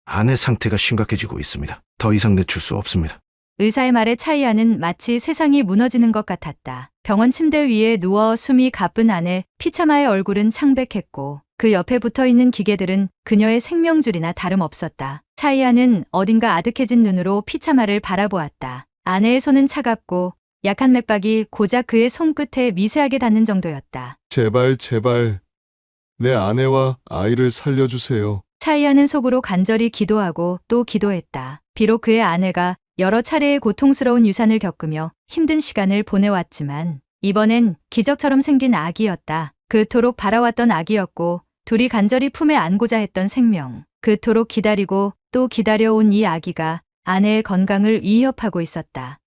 아내 상태가 심각해지고 있습니다. 더 이상 늦출 수 없습니다. 의사의 말에 차이아는 마치 세상이 무너지는 것 같았다. 병원 침대 위에 누워 숨이 가쁜 아내 피차마의 얼굴은 창백했고 그 옆에 붙어있는 기계들은 그녀의 생명줄이나 다름없었다. 차이아는 어딘가 아득해진 눈으로 피차마를 바라보았다. 아내의 손은 차갑고 약한 맥박이 고작 그의 손끝에 미세하게 닿는 정도였다. 제발, 제발, 내 아내와 아이를 살려주세요. 차이아는 속으로 간절히 기도하고 또 기도했다. 비록 그의 아내가 여러 차례의 고통스러운 유산을 겪으며 힘든 시간을 보내왔지만 이번엔 기적처럼 생긴 아기였다. 그토록 바라왔던 아기였고 둘이 간절히 품에 안고자 했던 생명. 그토록 기다리고 또 기다려온 이 아기가 아내의 건강을 위협하고 있었다.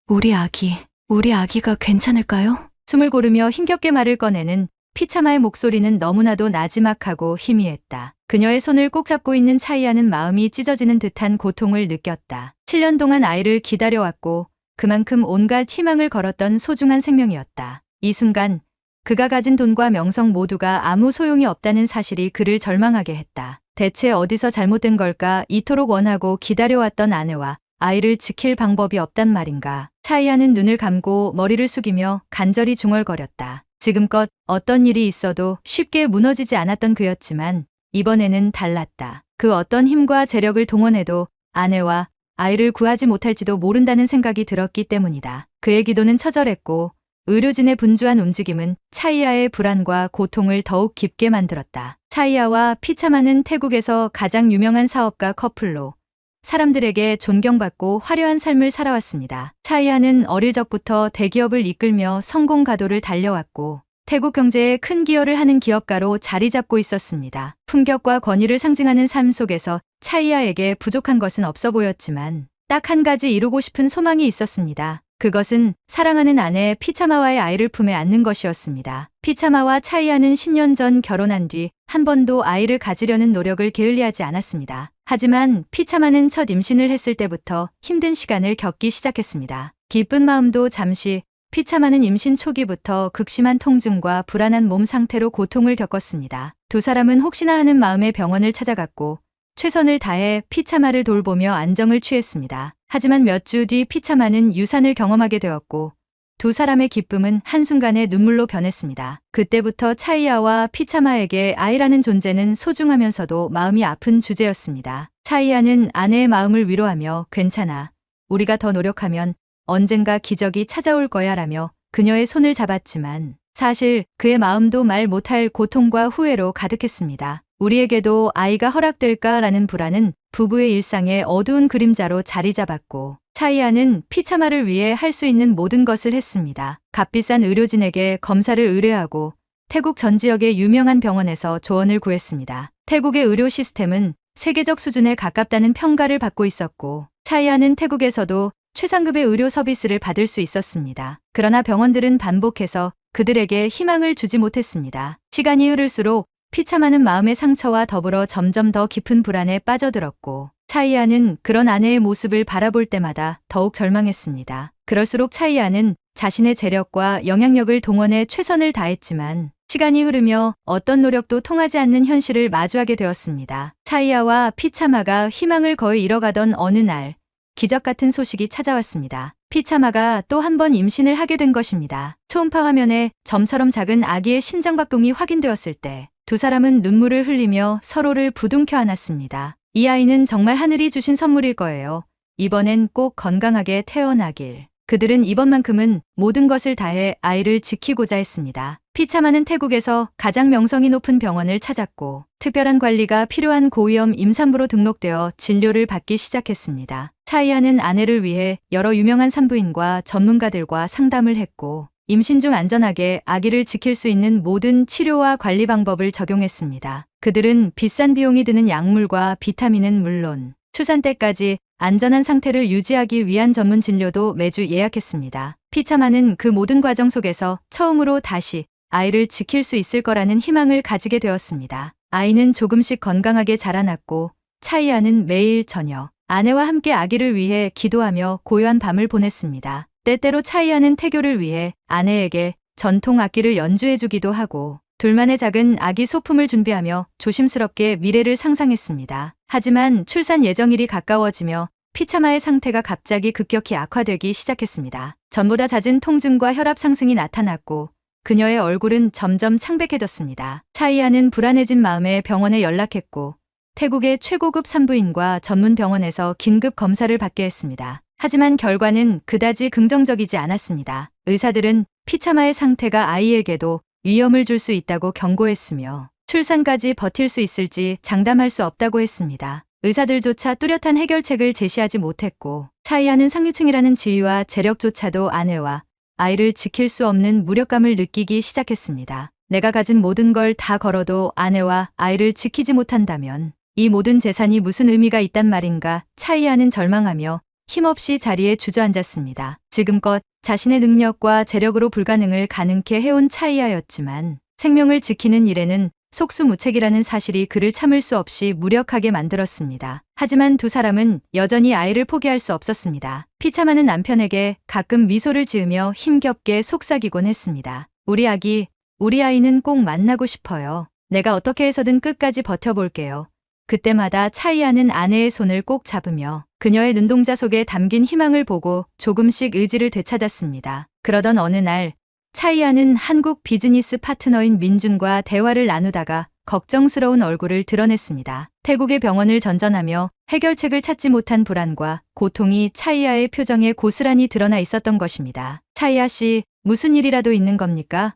우리 아기가 괜찮을까요? 숨을 고르며 힘겹게 말을 꺼내는 피차마의 목소리는 너무나도 나지막하고 희미했다. 그녀의 손을 꼭 잡고 있는 차이아는 마음이 찢어지는 듯한 고통을 느꼈다. 7년 동안 아이를 기다려왔고 그만큼 온갖 희망을 걸었던 소중한 생명이었다. 이 순간 그가 가진 돈과 명성 모두가 아무 소용이 없다는 사실이 그를 절망하게 했다. 대체 어디서 잘못된 걸까? 이토록 원하고 기다려왔던 아내와 아이를 지킬 방법이 없단 말인가? 차이아는 눈을 감고 머리를 숙이며 간절히 중얼거렸다. 지금껏 어떤 일이 있어도 쉽게 무너지지 않았던 그였지만 이번에는 달랐다. 그 어떤 힘과 재력을 동원해도 아내와 아이를 구하지 못할지도 모른다는 생각이 들었기 때문이다. 그의 기도는 처절했고 의료진의 분주한 움직임은 차이아의 불안과 고통을 더욱 깊게 만들었다. 차이아와 피차마는 태국에서 가장 유명한 사업가 커플로 사람들에게 존경받고 화려한 삶을 살아왔습니다. 차이아는 어릴 적부터 대기업을 이끌며 성공 가도를 달려왔고 태국 경제에 큰 기여를 하는 기업가로 자리 잡고 있었습니다. 품격과 권위를 상징하는 삶 속에서 차이아에게 부족한 것은 없어 보였지만 딱 한 가지 이루고 싶은 소망이 있었습니다. 그것은 사랑하는 아내 피차마와의 아이를 품에 안는 것이었습니다. 피차마와 차이아는 10년 전 결혼한 뒤 한 번도 아이를 가지려는 노력을 게을리하지 않았습니다. 하지만 피차마는 첫 임신을 했을 때부터 힘든 시간을 겪기 시작했습니다. 기쁜 마음도 잠시, 피차마는 임신 초기부터 극심한 통증과 불안한 몸 상태로 고통을 겪었습니다. 두 사람은 혹시나 하는 마음에 병원을 찾아갔고 최선을 다해 피차마를 돌보며 안정을 취했습니다. 하지만 몇 주 뒤 피차마는 유산을 경험하게 되었고 두 사람의 기쁨은 한순간에 눈물로 변했습니다. 그때부터 차이아와 피차마에게 아이라는 존재는 소중하면서도 마음이 아픈 주제였습니다. 차이아는 아내의 마음을 위로하며 괜찮아, 우리가 더 노력하면 언젠가 기적이 찾아올 거야 라며 그녀의 손을 잡았지만 사실 그의 마음도 말 못할 고통과 후회로 가득했습니다. 우리에게도 아이가 허락될까라는 불안은 부부의 일상의 어두운 그림자로 자리 잡았고 차이아는 피차마를 위해 할 수 있는 모든 것을 했습니다. 값비싼 의료진에게 검사를 의뢰하고 태국 전 지역의 유명한 병원에서 조언을 구했습니다. 태국의 의료 시스템은 세계적 수준에 가깝다는 평가를 받고 있었고 차이아는 태국에서도 최상급의 의료 서비스를 받을 수 있었습니다. 그러나 병원들은 반복해서 그들에게 희망을 주지 못했습니다. 시간이 흐를수록 피차마는 마음의 상처와 더불어 점점 더 깊은 불안에 빠져들었고 차이아는 그런 아내의 모습을 바라볼 때마다 더욱 절망했습니다. 그럴수록 차이아는 자신의 재력과 영향력을 동원해 최선을 다했지만 시간이 흐르며 어떤 노력도 통하지 않는 현실을 마주하게 되었습니다. 차이아와 피차마가 희망을 거의 잃어가던 어느 날 기적 같은 소식이 찾아왔습니다. 피차마가 또 한 번 임신을 하게 된 것입니다. 초음파 화면에 점처럼 작은 아기의 심장박동이 확인되었을 때 두 사람은 눈물을 흘리며 서로를 부둥켜 안았습니다. 이 아이는 정말 하늘이 주신 선물일 거예요. 이번엔 꼭 건강하게 태어나길. 그들은 이번만큼은 모든 것을 다해 아이를 지키고자 했습니다. 피차마는 태국에서 가장 명성이 높은 병원을 찾았고 특별한 관리가 필요한 고위험 임산부로 등록되어 진료를 받기 시작했습니다. 차이아는 아내를 위해 여러 유명한 산부인과 전문가들과 상담을 했고 임신 중 안전하게 아기를 지킬 수 있는 모든 치료와 관리 방법을 적용했습니다. 그들은 비싼 비용이 드는 약물과 비타민은 물론 출산 때까지 안전한 상태를 유지하기 위한 전문 진료도 매주 예약했습니다. 피차마는 그 모든 과정 속에서 처음으로 다시 아이를 지킬 수 있을 거라는 희망을 가지게 되었습니다. 아이는 조금씩 건강하게 자라났고 차이아는 매일 저녁 아내와 함께 아기를 위해 기도하며 고요한 밤을 보냈습니다. 때때로 차이아는 태교를 위해 아내에게 전통 악기를 연주해주기도 하고 둘만의 작은 아기 소품을 준비하며 조심스럽게 미래를 상상했습니다. 하지만 출산 예정일이 가까워지며 피차마의 상태가 갑자기 급격히 악화되기 시작했습니다. 전보다 잦은 통증과 혈압 상승이 나타났고 그녀의 얼굴은 점점 창백해졌습니다. 차이아는 불안해진 마음에 병원에 연락했고 태국의 최고급 산부인과 전문 병원에서 긴급 검사를 받게 했습니다. 하지만 결과는 그다지 긍정적이지 않았습니다. 의사들은 피차마의 상태가 아이에게도 위험을 줄 수 있다고 경고했으며 출산까지 버틸 수 있을지 장담할 수 없다고 했습니다. 의사들조차 뚜렷한 해결책을 제시하지 못했고 차이아는 상류층이라는 지위와 재력조차도 아내와 아이를 지킬 수 없는 무력감을 느끼기 시작했습니다. 내가 가진 모든 걸 다 걸어도 아내와 아이를 지키지 못한다면 이 모든 재산이 무슨 의미가 있단 말인가. 차이아는 절망하며 힘없이 자리에 주저앉았습니다. 지금껏 자신의 능력과 재력으로 불가능을 가능케 해온 차이아였지만 생명을 지키는 일에는 속수무책이라는 사실이 그를 참을 수 없이 무력하게 만들었습니다. 하지만 두 사람은 여전히 아이를 포기할 수 없었습니다. 피차마는 남편에게 가끔 미소를 지으며 힘겹게 속삭이곤 했습니다. 우리 아이는 꼭 만나고 싶어요. 내가 어떻게 해서든 끝까지 버텨볼게요. 그때마다 차이아는 아내의 손을 꼭 잡으며 그녀의 눈동자 속에 담긴 희망을 보고 조금씩 의지를 되찾았습니다. 그러던 어느 날 차이아는 한국 비즈니스 파트너인 민준과 대화를 나누다가 걱정스러운 얼굴을 드러냈습니다. 태국의 병원을 전전하며 해결책을 찾지 못한 불안과 고통이 차이아의 표정에 고스란히 드러나 있었던 것입니다. 차이아 씨, 무슨 일이라도 있는 겁니까?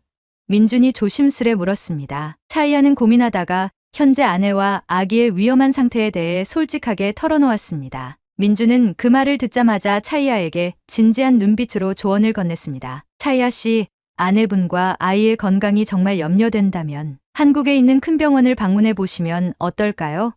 민준이 조심스레 물었습니다. 차이아는 고민하다가 현재 아내와 아기의 위험한 상태에 대해 솔직하게 털어놓았습니다. 민준은 그 말을 듣자마자 차이아에게 진지한 눈빛으로 조언을 건넸습니다. 차이아 씨, 아내분과 아이의 건강이 정말 염려된다면 한국에 있는 큰 병원을 방문해 보시면 어떨까요?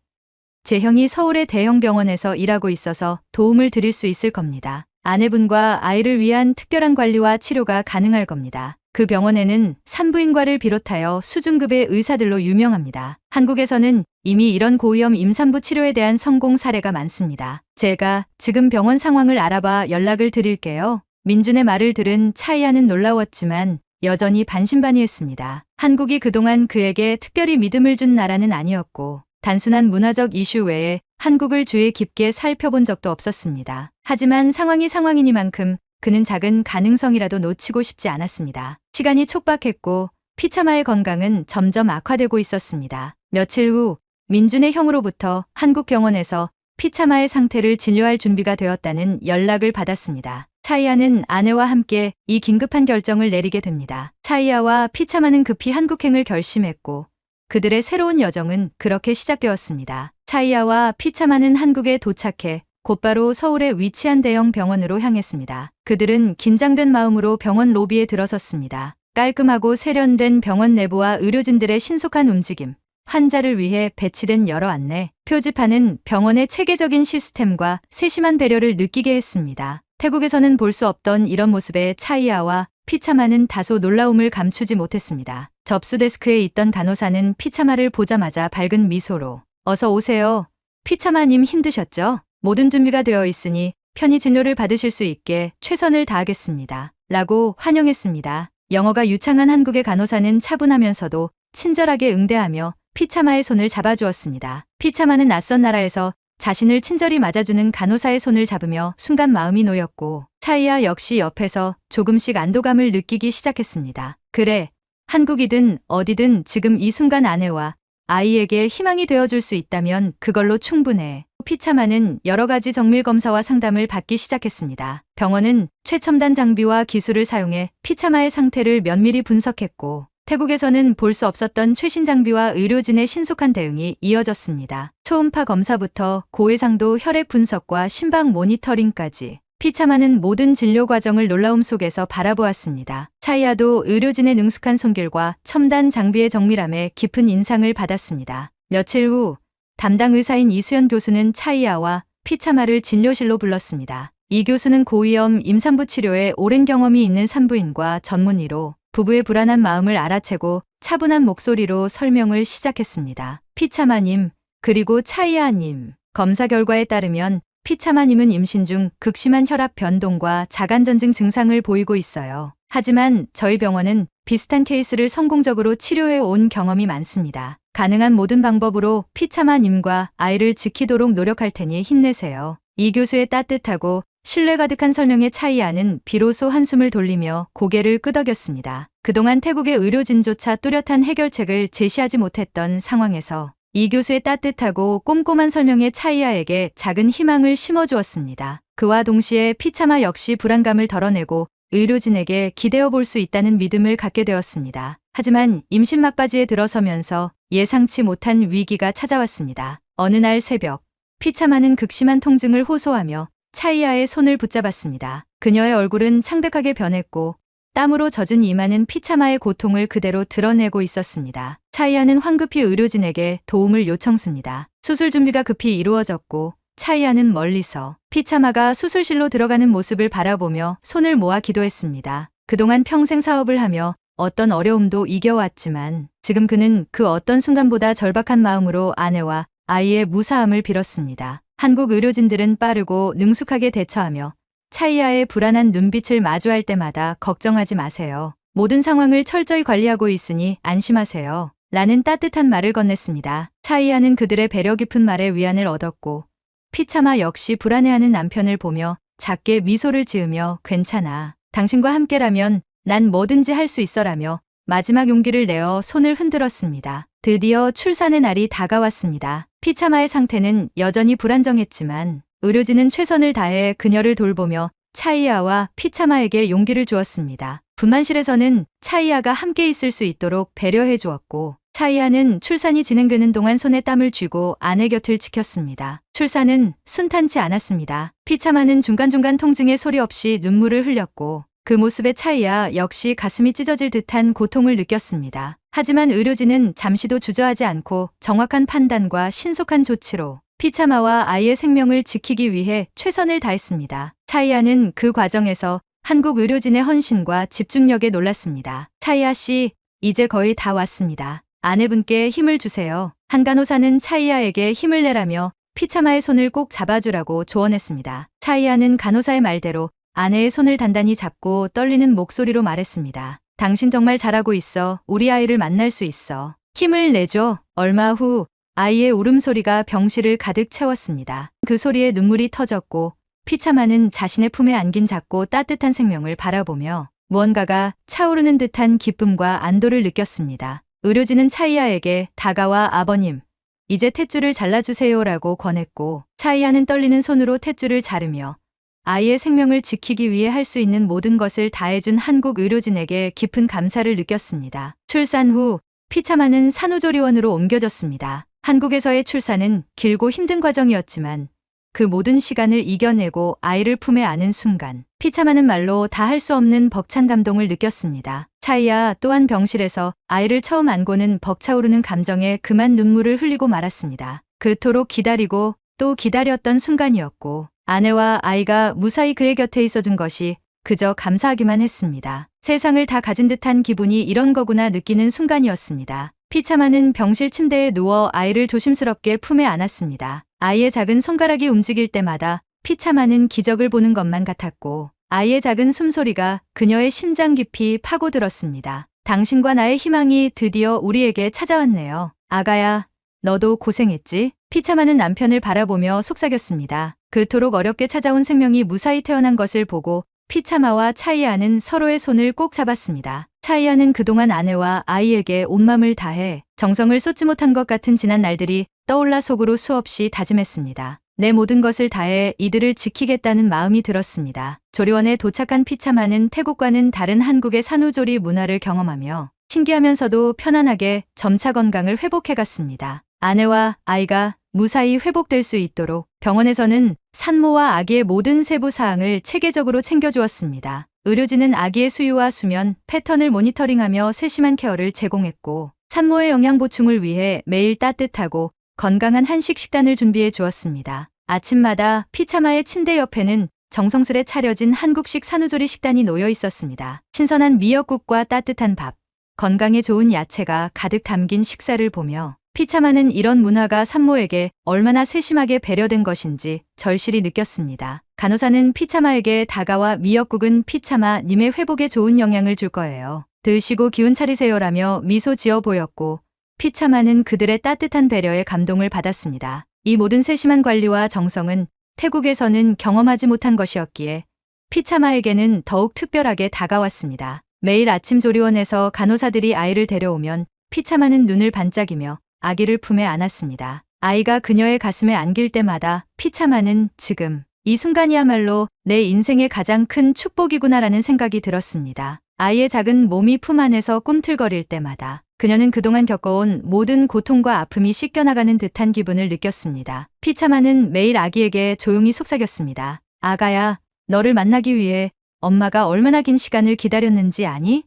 제 형이 서울의 대형 병원에서 일하고 있어서 도움을 드릴 수 있을 겁니다. 아내분과 아이를 위한 특별한 관리와 치료가 가능할 겁니다. 그 병원에는 산부인과를 비롯하여 수준급의 의사들로 유명합니다. 한국에서는 이미 이런 고위험 임산부 치료에 대한 성공 사례가 많습니다. 제가 지금 병원 상황을 알아봐 연락을 드릴게요. 민준의 말을 들은 차이아는 놀라웠지만 여전히 반신반의했습니다. 한국이 그동안 그에게 특별히 믿음을 준 나라는 아니었고 단순한 문화적 이슈 외에 한국을 주의 깊게 살펴본 적도 없었습니다. 하지만 상황이 상황이니만큼 그는 작은 가능성이라도 놓치고 싶지 않았습니다. 시간이 촉박했고 피차마의 건강은 점점 악화되고 있었습니다. 며칠 후 민준의 형으로부터 한국 병원에서 피차마의 상태를 진료할 준비가 되었다는 연락을 받았습니다. 차이아는 아내와 함께 이 긴급한 결정을 내리게 됩니다. 차이아와 피차마는 급히 한국행을 결심했고 그들의 새로운 여정은 그렇게 시작되었습니다. 차이아와 피차마는 한국에 도착해 곧바로 서울에 위치한 대형 병원으로 향했습니다. 그들은 긴장된 마음으로 병원 로비에 들어섰습니다. 깔끔하고 세련된 병원 내부와 의료진들의 신속한 움직임, 환자를 위해 배치된 여러 안내, 표지판은 병원의 체계적인 시스템과 세심한 배려를 느끼게 했습니다. 태국에서는 볼 수 없던 이런 모습에 차이아와 피차마는 다소 놀라움을 감추지 못했습니다. 접수 데스크에 있던 간호사는 피차마를 보자마자 밝은 미소로 어서 오세요. 피차마님 힘드셨죠? 모든 준비가 되어 있으니 편히 진료를 받으실 수 있게 최선을 다하겠습니다. 라고 환영했습니다. 영어가 유창한 한국의 간호사는 차분하면서도 친절하게 응대하며 피차마의 손을 잡아주었습니다. 피차마는 낯선 나라에서 자신을 친절히 맞아주는 간호사의 손을 잡으며 순간 마음이 놓였고 차이아 역시 옆에서 조금씩 안도감을 느끼기 시작했습니다. 그래, 한국이든 어디든 지금 이 순간 아내와 아이에게 희망이 되어줄 수 있다면 그걸로 충분해. 피차마는 여러 가지 정밀 검사와 상담을 받기 시작했습니다. 병원은 최첨단 장비와 기술을 사용해 피차마의 상태를 면밀히 분석했고 태국에서는 볼 수 없었던 최신 장비와 의료진의 신속한 대응이 이어졌습니다. 초음파 검사부터 고해상도 혈액 분석과 심박 모니터링까지 피차마는 모든 진료 과정을 놀라움 속에서 바라보았습니다. 차이아도 의료진의 능숙한 손길과 첨단 장비의 정밀함에 깊은 인상을 받았습니다. 며칠 후 담당 의사인 이수연 교수는 차이아와 피차마를 진료실로 불렀습니다. 이 교수는 고위험 임산부 치료에 오랜 경험이 있는 산부인과 전문의로 부부의 불안한 마음을 알아채고 차분한 목소리로 설명을 시작했습니다. 피차마님, 그리고 차이아님, 검사 결과에 따르면 피차마님은 임신 중 극심한 혈압 변동과 자간전증 증상을 보이고 있어요. 하지만 저희 병원은 비슷한 케이스를 성공적으로 치료해 온 경험이 많습니다. 가능한 모든 방법으로 피차마님과 아이를 지키도록 노력할 테니 힘내세요. 이 교수의 따뜻하고 신뢰 가득한 설명에 차이아는 비로소 한숨을 돌리며 고개를 끄덕였습니다. 그동안 태국의 의료진조차 뚜렷한 해결책을 제시하지 못했던 상황에서 이 교수의 따뜻하고 꼼꼼한 설명에 차이아에게 작은 희망을 심어주었습니다. 그와 동시에 피차마 역시 불안감을 덜어내고 의료진에게 기대어 볼 수 있다는 믿음을 갖게 되었습니다. 하지만 임신 막바지에 들어서면서 예상치 못한 위기가 찾아왔습니다. 어느 날 새벽, 피차마는 극심한 통증을 호소하며 차이아의 손을 붙잡았습니다. 그녀의 얼굴은 창백하게 변했고 땀으로 젖은 이마는 피차마의 고통을 그대로 드러내고 있었습니다. 차이아는 황급히 의료진에게 도움을 요청습니다. 수술 준비가 급히 이루어졌고 차이아는 멀리서 피차마가 수술실로 들어가는 모습을 바라보며 손을 모아 기도했습니다. 그동안 평생 사업을 하며 어떤 어려움도 이겨왔지만 지금 그는 그 어떤 순간보다 절박한 마음으로 아내와 아이의 무사함을 빌었습니다. 한국 의료진들은 빠르고 능숙하게 대처하며 차이아의 불안한 눈빛을 마주할 때마다 걱정하지 마세요. 모든 상황을 철저히 관리하고 있으니 안심하세요. 라는 따뜻한 말을 건넸습니다. 차이아는 그들의 배려 깊은 말에 위안을 얻었고 피차마 역시 불안해하는 남편을 보며 작게 미소를 지으며 괜찮아. 당신과 함께라면 난 뭐든지 할 수 있어라며 마지막 용기를 내어 손을 흔들었습니다. 드디어 출산의 날이 다가왔습니다. 피차마의 상태는 여전히 불안정했지만 의료진은 최선을 다해 그녀를 돌보며 차이아와 피차마에게 용기를 주었습니다. 분만실에서는 차이아가 함께 있을 수 있도록 배려해 주었고 차이아는 출산이 진행되는 동안 손에 땀을 쥐고 아내 곁을 지켰습니다. 출산은 순탄치 않았습니다. 피차마는 중간중간 통증에 소리 없이 눈물을 흘렸고 그 모습에 차이아 역시 가슴이 찢어질 듯한 고통을 느꼈습니다. 하지만 의료진은 잠시도 주저하지 않고 정확한 판단과 신속한 조치로 피차마와 아이의 생명을 지키기 위해 최선을 다했습니다. 차이아는 그 과정에서 한국 의료진의 헌신과 집중력에 놀랐습니다. 차이아 씨, 이제 거의 다 왔습니다. 아내분께 힘을 주세요. 한 간호사는 차이아에게 힘을 내라며 피차마의 손을 꼭 잡아주라고 조언했습니다. 차이아는 간호사의 말대로 아내의 손을 단단히 잡고 떨리는 목소리로 말했습니다. 당신 정말 잘하고 있어. 우리 아이를 만날 수 있어. 힘을 내줘. 얼마 후 아이의 울음소리가 병실을 가득 채웠습니다. 그 소리에 눈물이 터졌고 피차마는 자신의 품에 안긴 작고 따뜻한 생명을 바라보며 무언가가 차오르는 듯한 기쁨과 안도를 느꼈습니다. 의료진은 차이아에게 다가와 아버님, 이제 탯줄을 잘라주세요라고 권했고 차이아는 떨리는 손으로 탯줄을 자르며 아이의 생명을 지키기 위해 할 수 있는 모든 것을 다해준 한국 의료진에게 깊은 감사를 느꼈습니다. 출산 후 피차마는 산후조리원으로 옮겨졌습니다. 한국에서의 출산은 길고 힘든 과정이었지만 그 모든 시간을 이겨내고 아이를 품에 안은 순간 피차마는 말로 다 할 수 없는 벅찬 감동을 느꼈습니다. 차이아 또한 병실에서 아이를 처음 안고는 벅차오르는 감정에 그만 눈물을 흘리고 말았습니다. 그토록 기다리고 또 기다렸던 순간이었고 아내와 아이가 무사히 그의 곁에 있어준 것이 그저 감사하기만 했습니다. 세상을 다 가진 듯한 기분이 이런 거구나 느끼는 순간이었습니다. 피차마는 병실 침대에 누워 아이를 조심스럽게 품에 안았습니다. 아이의 작은 손가락이 움직일 때마다 피차마는 기적을 보는 것만 같았고 아이의 작은 숨소리가 그녀의 심장 깊이 파고들었습니다. 당신과 나의 희망이 드디어 우리에게 찾아왔네요. 아가야, 너도 고생했지? 피차마는 남편을 바라보며 속삭였습니다. 그토록 어렵게 찾아온 생명이 무사히 태어난 것을 보고 피차마와 차이아는 서로의 손을 꼭 잡았습니다. 차이아는 그동안 아내와 아이에게 온맘을 다해 정성을 쏟지 못한 것 같은 지난 날들이 떠올라 속으로 수없이 다짐했습니다. 내 모든 것을 다해 이들을 지키겠다는 마음이 들었습니다. 조리원에 도착한 피차마는 태국과는 다른 한국의 산후조리 문화를 경험하며 신기하면서도 편안하게 점차 건강을 회복해갔습니다. 아내와 아이가 무사히 회복될 수 있도록 병원에서는 산모와 아기의 모든 세부 사항을 체계적으로 챙겨주었습니다. 의료진은 아기의 수유와 수면, 패턴을 모니터링하며 세심한 케어를 제공했고 산모의 영양 보충을 위해 매일 따뜻하고 건강한 한식 식단을 준비해 주었습니다. 아침마다 피차마의 침대 옆에는 정성스레 차려진 한국식 산후조리 식단이 놓여 있었습니다. 신선한 미역국과 따뜻한 밥, 건강에 좋은 야채가 가득 담긴 식사를 보며 피차마는 이런 문화가 산모에게 얼마나 세심하게 배려된 것인지 절실히 느꼈습니다. 간호사는 피차마에게 다가와 미역국은 피차마 님의 회복에 좋은 영향을 줄 거예요. 드시고 기운 차리세요라며 미소 지어 보였고 피차마는 그들의 따뜻한 배려에 감동을 받았습니다. 이 모든 세심한 관리와 정성은 태국에서는 경험하지 못한 것이었기에 피차마에게는 더욱 특별하게 다가왔습니다. 매일 아침 조리원에서 간호사들이 아이를 데려오면 피차마는 눈을 반짝이며 아기를 품에 안았습니다. 아이가 그녀의 가슴에 안길 때마다 피차마는 지금 이 순간이야말로 내 인생의 가장 큰 축복이구나라는 생각이 들었습니다. 아이의 작은 몸이 품 안에서 꿈틀거릴 때마다 그녀는 그동안 겪어온 모든 고통과 아픔이 씻겨나가는 듯한 기분을 느꼈습니다. 피차마는 매일 아기에게 조용히 속삭였습니다. 아가야, 너를 만나기 위해 엄마가 얼마나 긴 시간을 기다렸는지 아니?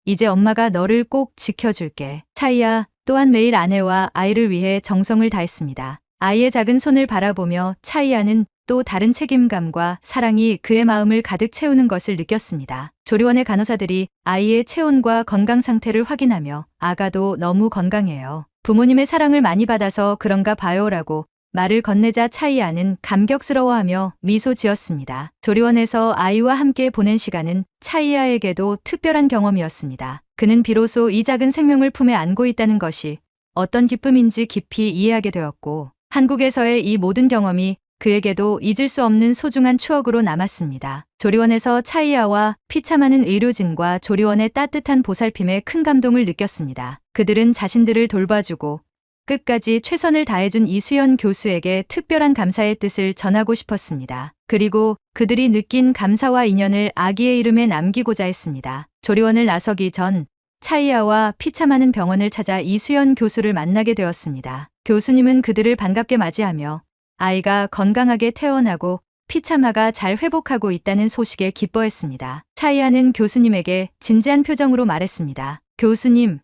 이제 엄마가 너를 꼭 지켜줄게. 차이야 또한 매일 아내와 아이를 위해 정성을 다했습니다. 아이의 작은 손을 바라보며 차이야는 또 다른 책임감과 사랑이 그의 마음을 가득 채우는 것을 느꼈습니다. 조리원의 간호사들이 아이의 체온과 건강 상태를 확인하며 아가도 너무 건강해요. 부모님의 사랑을 많이 받아서 그런가 봐요라고 말을 건네자 차이야는 감격스러워하며 미소 지었습니다. 조리원에서 아이와 함께 보낸 시간은 차이야에게도 특별한 경험이었습니다. 그는 비로소 이 작은 생명을 품에 안고 있다는 것이 어떤 기쁨인지 깊이 이해하게 되었고 한국에서의 이 모든 경험이 그에게도 잊을 수 없는 소중한 추억으로 남았습니다. 조리원에서 차이야와 피차마는 의료진과 조리원의 따뜻한 보살핌에 큰 감동을 느꼈습니다. 그들은 자신들을 돌봐주고 끝까지 최선을 다해준 이수연 교수에게 특별한 감사의 뜻을 전하고 싶었습니다. 그리고 그들이 느낀 감사와 인연을 아기의 이름에 남기고자 했습니다. 조리원을 나서기 전 차이야와 피차마는 병원을 찾아 이수연 교수를 만나게 되었습니다. 교수님은 그들을 반갑게 맞이하며 아이가 건강하게 태어나고 피차마가 잘 회복하고 있다는 소식에 기뻐했습니다. 차이야는 교수님에게 진지한 표정으로 말했습니다. 교수님,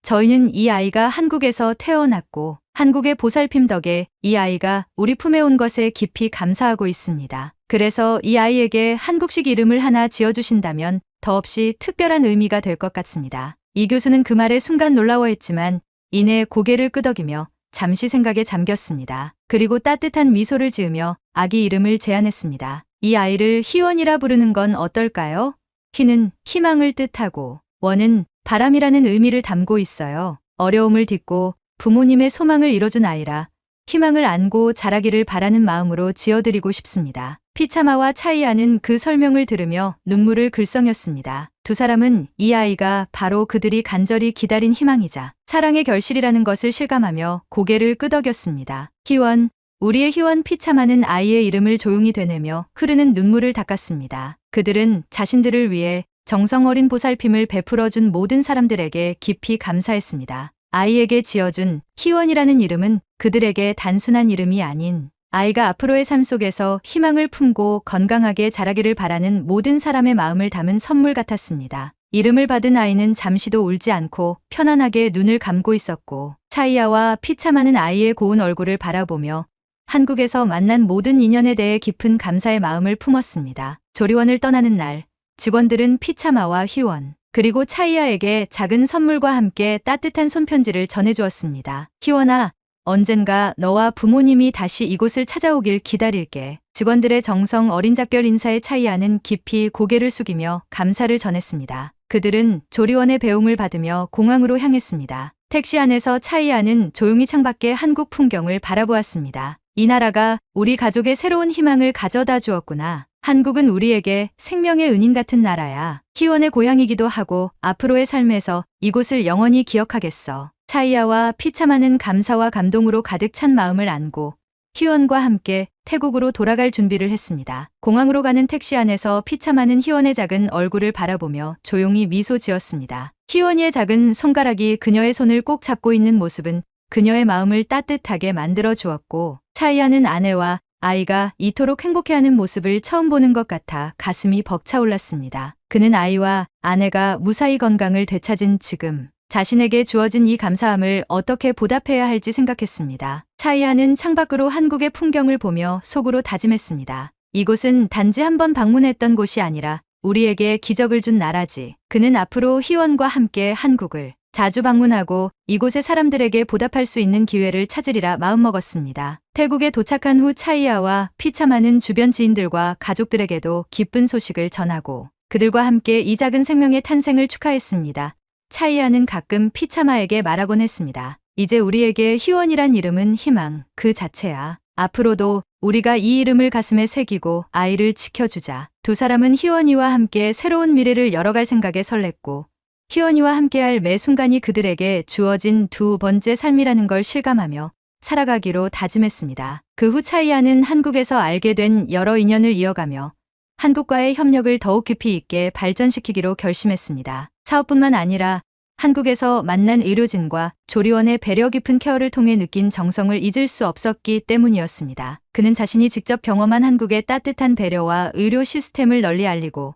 저희는 이 아이가 한국에서 태어났고 한국의 보살핌 덕에 이 아이가 우리 품에 온 것에 깊이 감사하고 있습니다. 그래서 이 아이에게 한국식 이름을 하나 지어주신다면 더없이 특별한 의미가 될 것 같습니다. 이 교수는 그 말에 순간 놀라워했지만 이내 고개를 끄덕이며 잠시 생각에 잠겼습니다. 그리고 따뜻한 미소를 지으며 아기 이름을 제안했습니다. 이 아이를 희원이라 부르는 건 어떨까요? 희는 희망을 뜻하고 원은 바람이라는 의미를 담고 있어요. 어려움을 딛고 부모님의 소망을 이뤄준 아이라 희망을 안고 자라기를 바라는 마음으로 지어드리고 싶습니다. 피차마와 차이야는 그 설명을 들으며 눈물을 글썽였습니다. 두 사람은 이 아이가 바로 그들이 간절히 기다린 희망이자 사랑의 결실이라는 것을 실감하며 고개를 끄덕였습니다. 희원, 우리의 희원. 피차마는 아이의 이름을 조용히 되뇌며 흐르는 눈물을 닦았습니다. 그들은 자신들을 위해 정성 어린 보살핌을 베풀어준 모든 사람들에게 깊이 감사했습니다. 아이에게 지어준 희원이라는 이름은 그들에게 단순한 이름이 아닌 아이가 앞으로의 삶 속에서 희망을 품고 건강하게 자라기를 바라는 모든 사람의 마음을 담은 선물 같았습니다. 이름을 받은 아이는 잠시도 울지 않고 편안하게 눈을 감고 있었고 차이야와 피차마는 아이의 고운 얼굴을 바라보며 한국에서 만난 모든 인연에 대해 깊은 감사의 마음을 품었습니다. 조리원을 떠나는 날 직원들은 피차마와 희원 그리고 차이야에게 작은 선물과 함께 따뜻한 손편지를 전해주었습니다. 희원아, 언젠가 너와 부모님이 다시 이곳을 찾아오길 기다릴게. 직원들의 정성 어린 작별 인사에 차이야는 깊이 고개를 숙이며 감사를 전했습니다. 그들은 조리원의 배웅을 받으며 공항으로 향했습니다. 택시 안에서 차이야는 조용히 창밖의 한국 풍경을 바라보았습니다. 이 나라가 우리 가족의 새로운 희망을 가져다 주었구나. 한국은 우리에게 생명의 은인 같은 나라야. 희원의 고향이기도 하고 앞으로의 삶에서 이곳을 영원히 기억하겠어. 차이야와 피차마는 감사와 감동으로 가득 찬 마음을 안고 희원과 함께 태국으로 돌아갈 준비를 했습니다. 공항으로 가는 택시 안에서 피차마는 희원의 작은 얼굴을 바라보며 조용히 미소 지었습니다. 희원이의 작은 손가락이 그녀의 손을 꼭 잡고 있는 모습은 그녀의 마음을 따뜻하게 만들어 주었고 차이야는 아내와 아이가 이토록 행복해하는 모습을 처음 보는 것 같아 가슴이 벅차올랐습니다. 그는 아이와 아내가 무사히 건강을 되찾은 지금 자신에게 주어진 이 감사함을 어떻게 보답해야 할지 생각했습니다. 차이야는 창밖으로 한국의 풍경을 보며 속으로 다짐했습니다. 이곳은 단지 한 번 방문했던 곳이 아니라 우리에게 기적을 준 나라지. 그는 앞으로 희원과 함께 한국을 자주 방문하고 이곳의 사람들에게 보답할 수 있는 기회를 찾으리라 마음먹었습니다. 태국에 도착한 후 차이아와 피차마는 주변 지인들과 가족들에게도 기쁜 소식을 전하고 그들과 함께 이 작은 생명의 탄생을 축하했습니다. 차이아는 가끔 피차마에게 말하곤 했습니다. 이제 우리에게 희원이란 이름은 희망 그 자체야. 앞으로도 우리가 이 이름을 가슴에 새기고 아이를 지켜주자. 두 사람은 희원이와 함께 새로운 미래를 열어갈 생각에 설렜고 희원이와 함께할 매 순간이 그들에게 주어진 두 번째 삶이라는 걸 실감하며 살아가기로 다짐했습니다. 그 후 차이아는 한국에서 알게 된 여러 인연을 이어가며 한국과의 협력을 더욱 깊이 있게 발전시키기로 결심했습니다. 사업뿐만 아니라 한국에서 만난 의료진과 조리원의 배려 깊은 케어를 통해 느낀 정성을 잊을 수 없었기 때문이었습니다. 그는 자신이 직접 경험한 한국의 따뜻한 배려와 의료 시스템을 널리 알리고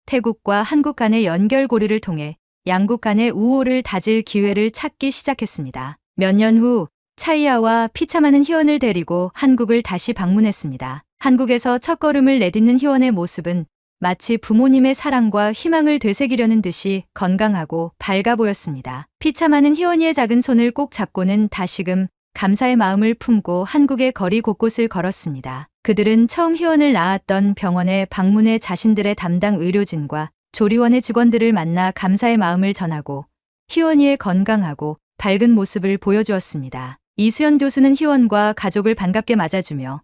태국과 한국 간의 연결고리를 통해 양국 간의 우호를 다질 기회를 찾기 시작했습니다. 몇 년 후 차이아와 피차마는 희원을 데리고 한국을 다시 방문했습니다. 한국에서 첫걸음을 내딛는 희원의 모습은 마치 부모님의 사랑과 희망을 되새기려는 듯이 건강하고 밝아 보였습니다. 피차마는 희원이의 작은 손을 꼭 잡고는 다시금 감사의 마음을 품고 한국의 거리 곳곳을 걸었습니다. 그들은 처음 희원을 낳았던 병원에 방문해 자신들의 담당 의료진과 조리원의 직원들을 만나 감사의 마음을 전하고 희원이의 건강하고 밝은 모습을 보여주었습니다. 이수연 교수는 희원과 가족을 반갑게 맞아주며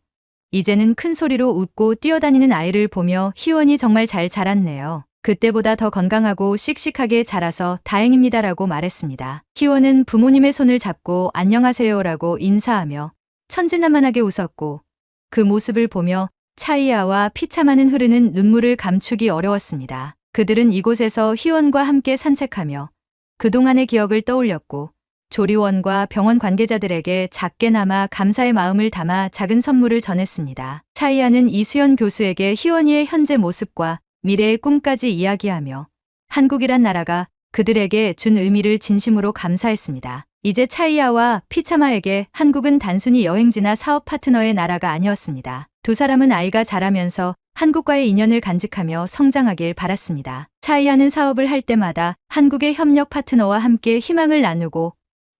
이제는 큰 소리로 웃고 뛰어다니는 아이를 보며 희원이 정말 잘 자랐네요. 그때보다 더 건강하고 씩씩하게 자라서 다행입니다라고 말했습니다. 희원은 부모님의 손을 잡고 안녕하세요라고 인사하며 천진난만하게 웃었고 그 모습을 보며 차이아와 피차마는 흐르는 눈물을 감추기 어려웠습니다. 그들은 이곳에서 희원과 함께 산책하며 그동안의 기억을 떠올렸고 조리원과 병원 관계자들에게 작게나마 감사의 마음을 담아 작은 선물을 전했습니다. 차이아는 이수연 교수에게 희원이의 현재 모습과 미래의 꿈까지 이야기하며 한국이란 나라가 그들에게 준 의미를 진심으로 감사했습니다. 이제 차이아와 피차마에게 한국은 단순히 여행지나 사업 파트너의 나라가 아니었습니다. 두 사람은 아이가 자라면서 한국과의 인연을 간직하며 성장하길 바랐습니다. 차이아는 사업을 할 때마다 한국의 협력 파트너와 함께 희망을 나누고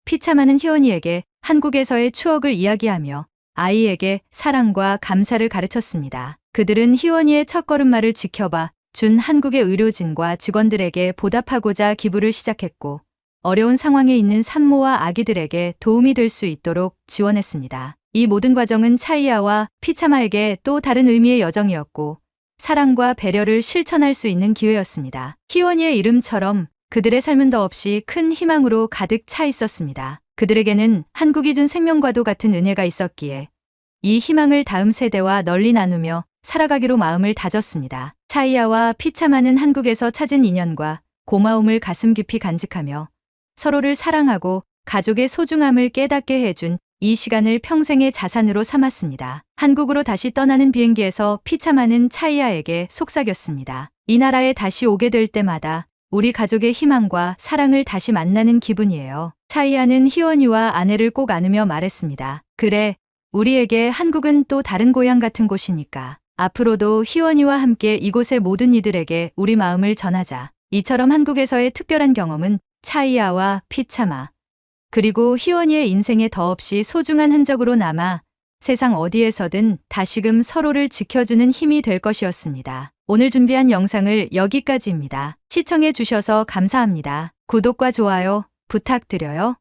피차마는 희원이에게 한국에서의 추억을 이야기하며 아이에게 사랑과 감사를 가르쳤습니다. 그들은 희원이의 첫걸음마를 지켜봐 준 한국의 의료진과 직원들에게 보답하고자 기부를 시작했고 어려운 상황에 있는 산모와 아기들에게 도움이 될 수 있도록 지원했습니다. 이 모든 과정은 차이아와 피차마에게 또 다른 의미의 여정이었고 사랑과 배려를 실천할 수 있는 기회였습니다. 희원이의 이름처럼 그들의 삶은 더없이 큰 희망으로 가득 차 있었습니다. 그들에게는 한국이 준 생명과도 같은 은혜가 있었기에 이 희망을 다음 세대와 널리 나누며 살아가기로 마음을 다졌습니다. 차이아와 피차마는 한국에서 찾은 인연과 고마움을 가슴 깊이 간직하며 서로를 사랑하고 가족의 소중함을 깨닫게 해준 이 시간을 평생의 자산으로 삼았습니다. 한국으로 다시 떠나는 비행기에서 피차마는 차이아에게 속삭였습니다. 이 나라에 다시 오게 될 때마다 우리 가족의 희망과 사랑을 다시 만나는 기분이에요. 차이아는 희원이와 아내를 꼭 안으며 말했습니다. 그래, 우리에게 한국은 또 다른 고향 같은 곳이니까. 앞으로도 희원이와 함께 이곳의 모든 이들에게 우리 마음을 전하자. 이처럼 한국에서의 특별한 경험은 차이아와 피차마 그리고 희원이의 인생에 더없이 소중한 흔적으로 남아 세상 어디에서든 다시금 서로를 지켜주는 힘이 될 것이었습니다. 오늘 준비한 영상을 여기까지입니다. 시청해 주셔서 감사합니다. 구독과 좋아요 부탁드려요.